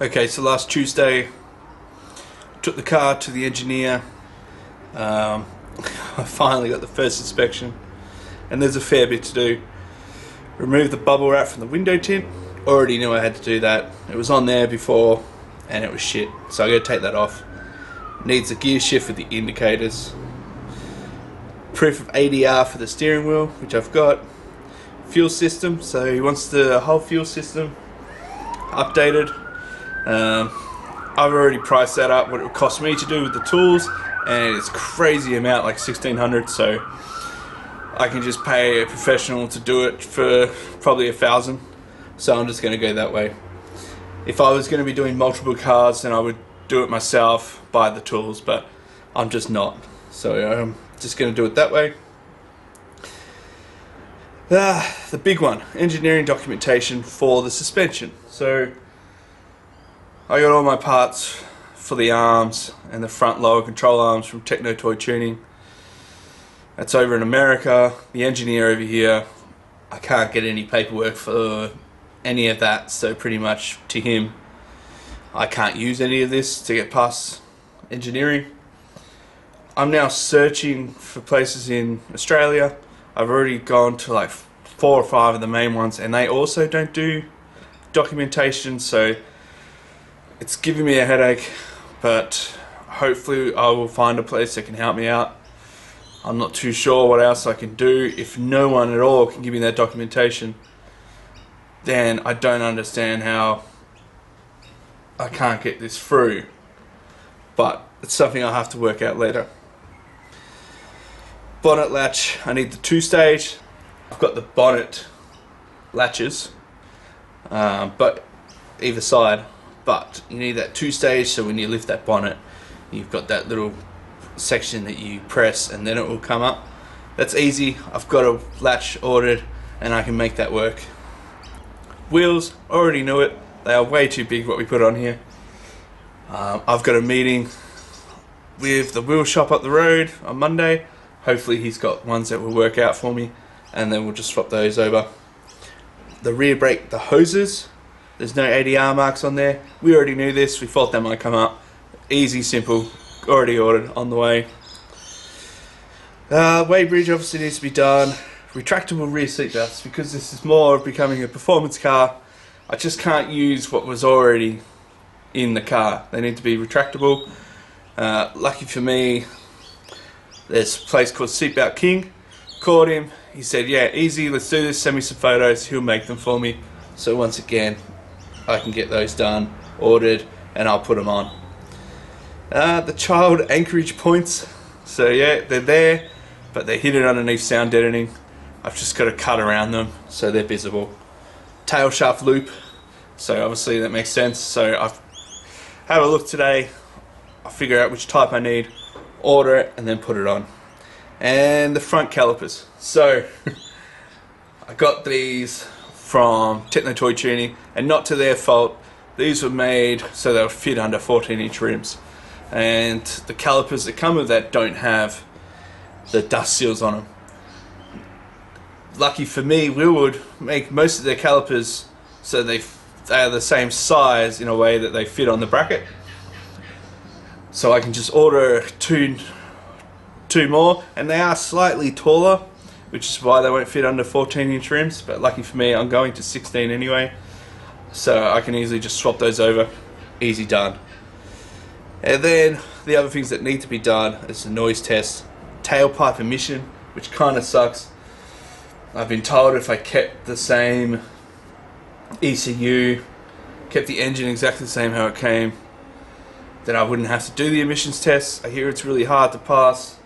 Okay, so last Tuesday, took the car to the engineer. I finally got the first inspection, and there's a fair bit to do. Remove the bubble wrap from the window tint. Already knew I had to do that. It was on there before, and it was shit. So I got to take that off. Needs a gear shift with the indicators. Proof of ADR for the steering wheel, which I've got. Fuel system, so he wants the whole fuel system updated. I've already priced that up, what it would cost me to do with the tools, and it's a crazy amount, like $1,600, so I can just pay a professional to do it for probably $1,000, so I'm just going to go that way. If I was going to be doing multiple cars, then I would do it myself, buy the tools, but I'm just not, so I'm just going to do it that way. The big one, engineering documentation for the suspension. So I got all my parts for the arms and the front lower control arms from Toy Tuning. That's over in America. The engineer over here, I can't get any paperwork for any of that, so pretty much to him I can't use any of this to get past engineering. I'm now searching for places in Australia. I've already gone to like 4 or 5 of the main ones, and they also don't do documentation, so it's giving me a headache, but hopefully I will find a place that can help me out. I'm not too sure what else I can do. If no one at all can give me that documentation, then I don't understand how I can't get this through, but it's something I'll have to work out later. Bonnet latch, I need the 2-stage. I've got the bonnet latches, but either side, but you need that 2-stage, so when you lift that bonnet, you've got that little section that you press and then it will come up. That's easy. I've got a latch ordered and I can make that work. Wheels, already knew it. They are way too big what we put on here. I've got a meeting with the wheel shop up the road on Monday. Hopefully he's got ones that will work out for me, and then we'll just swap those over. The rear brake, the hoses, there's no ADR marks on there. We already knew this, we thought that might come up. Easy, simple, already ordered, on the way. Weight bridge obviously needs to be done. Retractable rear seat belts, because this is more of becoming a performance car. I just can't use what was already in the car. They need to be retractable. Lucky for me, there's a place called Seatbelt King. Called him, he said, yeah, easy, let's do this, send me some photos, he'll make them for me. So once again, I can get those done, ordered, and I'll put them on. The child anchorage points, so yeah, they're there, but they're hidden underneath sound deadening. I've just got to cut around them so they're visible. Tail shaft loop, so obviously that makes sense. So I've had a look today, I'll figure out which type I need, order it, and then put it on. And the front calipers. So I got these from Toy Tuning, and not to their fault. These were made so they'll fit under 14-inch rims, and the calipers that come with that don't have the dust seals on them. Lucky for me, Wheelwood make most of their calipers so they are the same size in a way that they fit on the bracket. So I can just order two more, and they are slightly taller, which is why they won't fit under 14-inch rims, but lucky for me I'm going to 16 anyway, so I can easily just swap those over. Easy done. And then the other things that need to be done is the noise test, tailpipe emission, which kind of sucks. I've been told if I kept the same ECU, kept the engine exactly the same how it came, then I wouldn't have to do the emissions tests. I hear it's really hard to pass,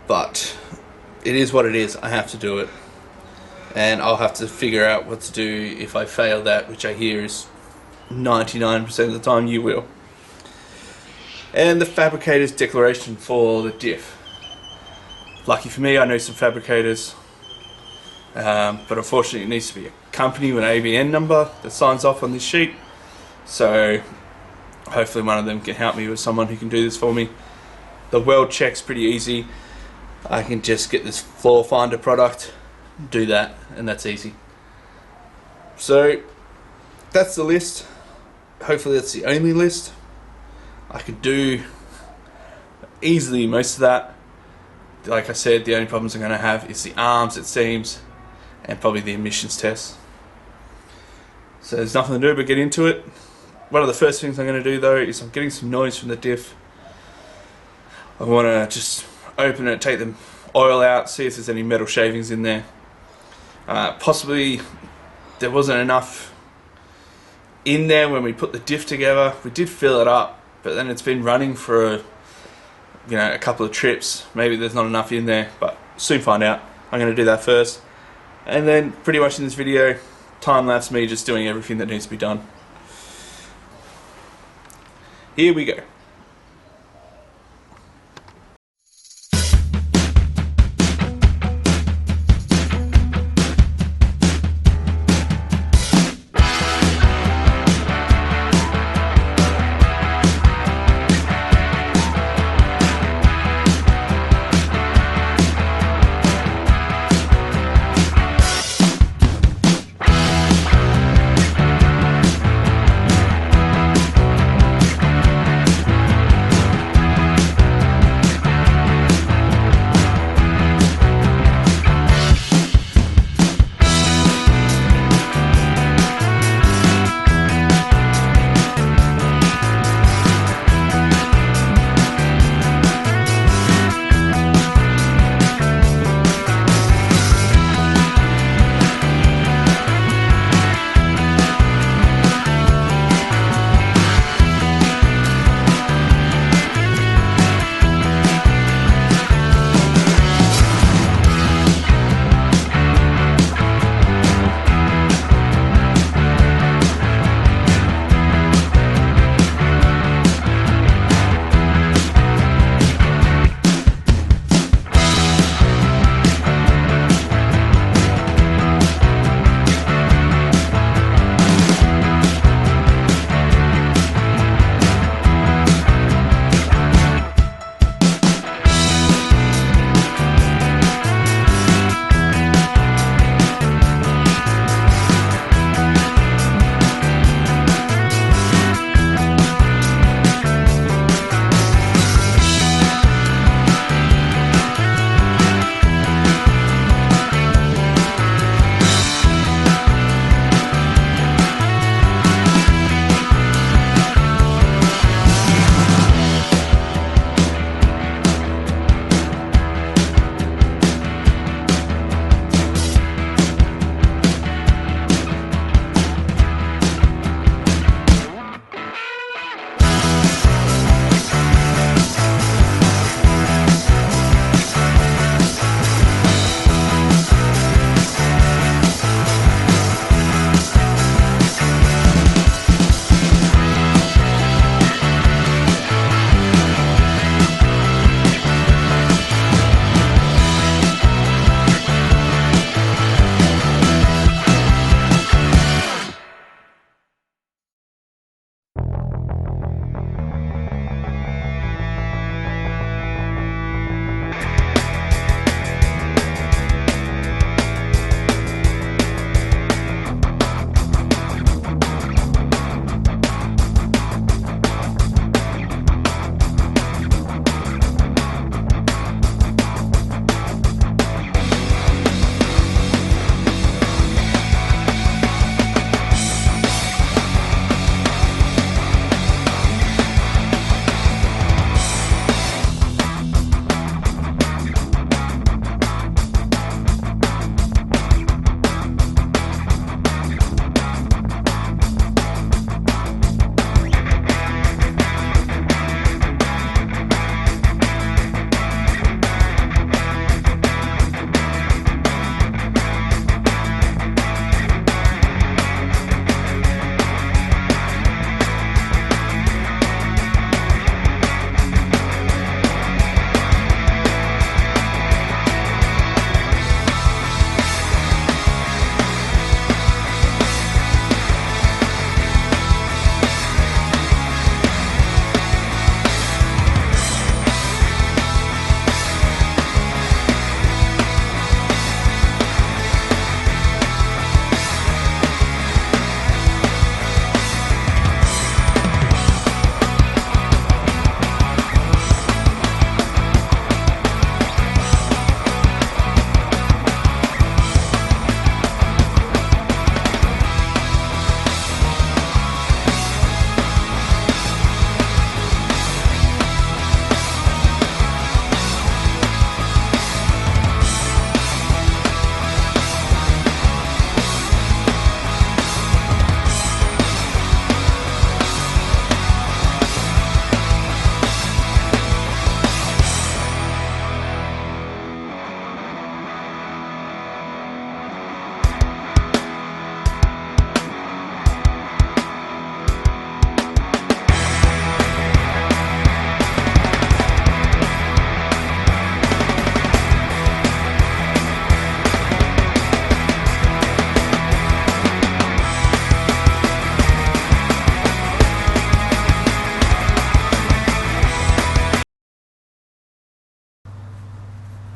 but it is what it is. I have to do it, and I'll have to figure out what to do if I fail that, which I hear is 99% of the time you will. And the fabricator's declaration for the diff. Lucky for me, I know some fabricators, but unfortunately it needs to be a company with an ABN number that signs off on this sheet, so hopefully one of them can help me with someone who can do this for me. The weld check's pretty easy. I can just get this floor finder product, do that, and that's easy. So that's the list. hopefully that's the only list. I could do easily most of that. Like I said, the only problems I'm going to have is the arms, it seems, and probably the emissions test. So there's nothing to do but get into it. One of the first things I'm going to do though is I'm getting some noise from the diff. I want to just open it, take the oil out, see if there's any metal shavings in there. Possibly there wasn't enough in there when we put the diff together. We did fill it up, but then it's been running for a couple of trips. Maybe there's not enough in there, but soon find out. I'm going to do that first, and then pretty much in this video, time lapse me just doing everything that needs to be done. Here we go.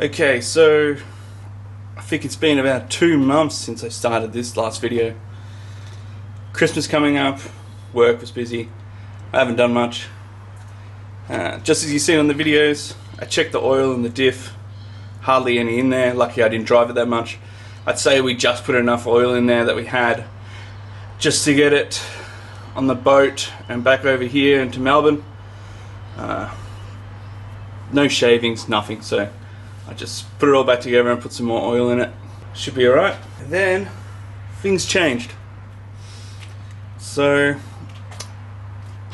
Okay, so I think it's been about 2 months since I started this last video. Christmas coming up, work was busy, I haven't done much. Just as you see on the videos, I checked the oil and the diff, hardly any in there. Lucky I didn't drive it that much. I'd say we just put enough oil in there that we had just to get it on the boat and back over here into Melbourne. No shavings, nothing, so I just put it all back together and put some more oil in it. Should be alright. And then things changed. So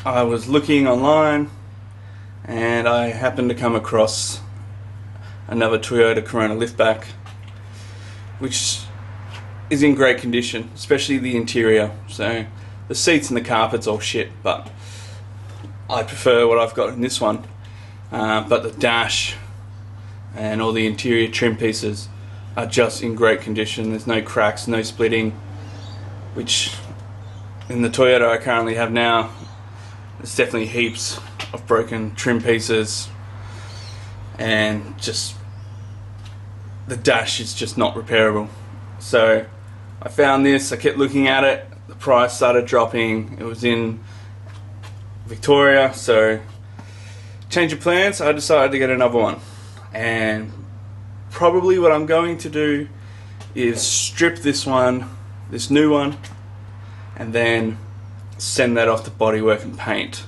I was looking online and I happened to come across another Toyota Corona Liftback, which is in great condition, especially the interior. So the seats and the carpet's all shit, but I prefer what I've got in this one. But the dash and all the interior trim pieces are just in great condition. There's no cracks, no splitting, which in the Toyota I currently have now, there's definitely heaps of broken trim pieces, and just the dash is just not repairable. So I found this, I kept looking at it, the price started dropping, it was in Victoria, so change of plans, I decided to get another one. And probably what I'm going to do is strip this one, this new one, and then send that off to bodywork and paint.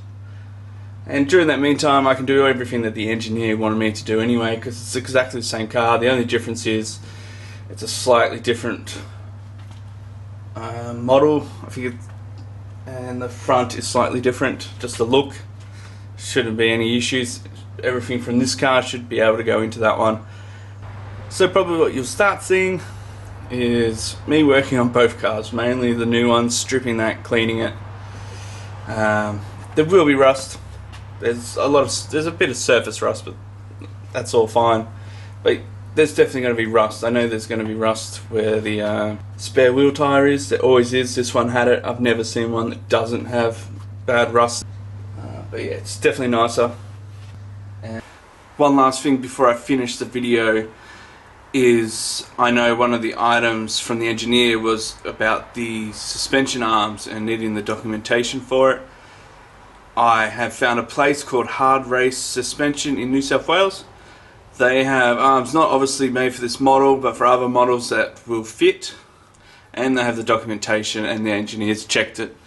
And during that meantime I can do everything that the engineer wanted me to do anyway, because it's exactly the same car. The only difference is it's a slightly different model. I think and the front is slightly different, just the look. Shouldn't be any issues. Everything from this car should be able to go into that one. So probably what you'll start seeing is me working on both cars, mainly the new one, stripping that, cleaning it. There will be rust. There's a bit of surface rust, but that's all fine. But there's definitely going to be rust. I know there's going to be rust where the spare wheel tire is. There always is. This one had it. I've never seen one that doesn't have bad rust. But yeah, it's definitely nicer. And one last thing before I finish the video is, I know one of the items from the engineer was about the suspension arms and needing the documentation for it. I have found a place called Hard Race Suspension in New South Wales. They have arms not obviously made for this model, but for other models that will fit, and they have the documentation and the engineers checked it.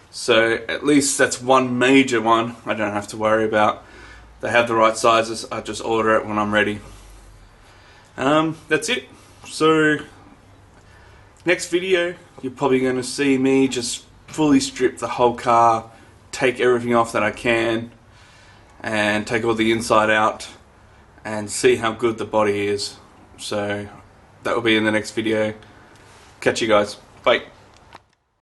So at least that's one major one I don't have to worry about. They have the right sizes, I just order it when I'm ready. That's it. So next video you're probably going to see me just fully strip the whole car, take everything off that I can, and take all the inside out and see how good the body is. So that will be in the next video. Catch you guys. Bye.